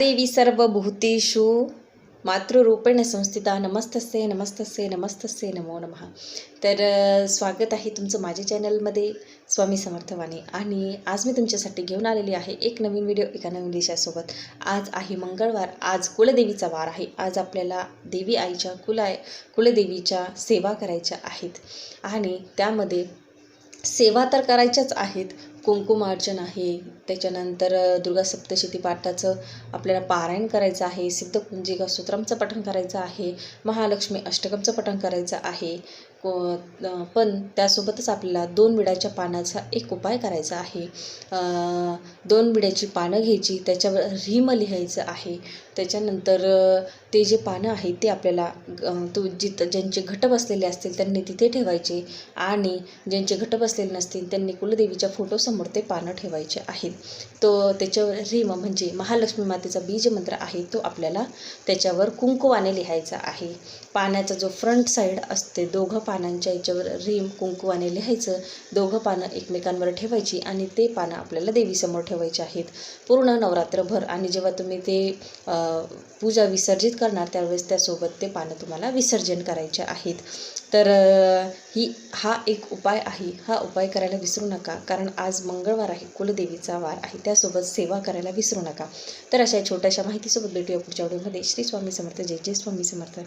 देवी सर्वभूतेषु मातृरूपेण संस्थिता नमस्तस्ये नमस्तस्ये नमस्तस्ये नमो नमः। तर स्वागत आहे तुमचं माझ्या चॅनलमध्ये स्वामी समर्थ वाणी। आणि आज मी तुमच्यासाठी घेऊन आलेली आहे एक नवीन व्हिडिओ एका नवीन विषयासोबत। आज आहे मंगळवार, आज कुलदेवीचा वार आहे। आज आपल्याला देवी आईच्या कुलदेवीच्या सेवा करायच्या आहेत आणि त्यामध्ये सेवा तर करायच्याच आहेत। कुंकुमार्चन आहे, त्याच्यानंतर दुर्गा सप्तशती पाठाचं आपल्याला पारायण करायचं आहे, सिद्धकुंजिका स्तोत्रांचं पठण करायचं आहे, महालक्ष्मी अष्टकमचं पठण करायचं आहे। पण त्यासोबतच आपल्याला 2 विड्याच्या पानाचा एक उपाय करायचा आहे। 2 विड्याची पानं घ्यायची, त्याच्यावर रीम लिहायचं आहे। त्याच्यानंतर ते जे पानं आहेत ते आपल्याला ज्यांचे घट बसलेले असतील त्यांनी तिथे ठेवायचे आणि ज्यांचे घट बसलेले नसतील त्यांनी कुलदेवीच्या फोटोसमोर ते पानं ठेवायचे आहेत। त्याच्यावर रीम म्हणजे महालक्ष्मी मातेचा बीज मंत्र आहे तो आपल्याला त्याच्यावर कुंकुवाने लिहायचा आहे। पाण्याचा जो फ्रंट साईड असते दोघं पानांच्या याच्यावर रीम कुंकुवाने लिहायचं, दोघं पानं एकमेकांवर ठेवायची आणि ते पानं आपल्याला देवीसमोर ठेवायचे आहेत पूर्ण नवरात्रभर। आणि जेव्हा तुम्ही ते पूजा विसर्जित करणार त्यावेळेस त्यासोबत ते पानं तुम्हाला विसर्जन करायचे आहेत। तर हा एक उपाय आहे, हा उपाय करायला विसरू नका, कारण आज मंगळवार आहे, कुलदेवीचा वार आहे, त्यासोबत सेवा करायला विसरू नका। तर अशा छोट्याशा माहितीसोबत भेटूया पुढच्या व्हिडिओमध्ये। श्री स्वामी समर्थ, जय जय स्वामी समर्थ।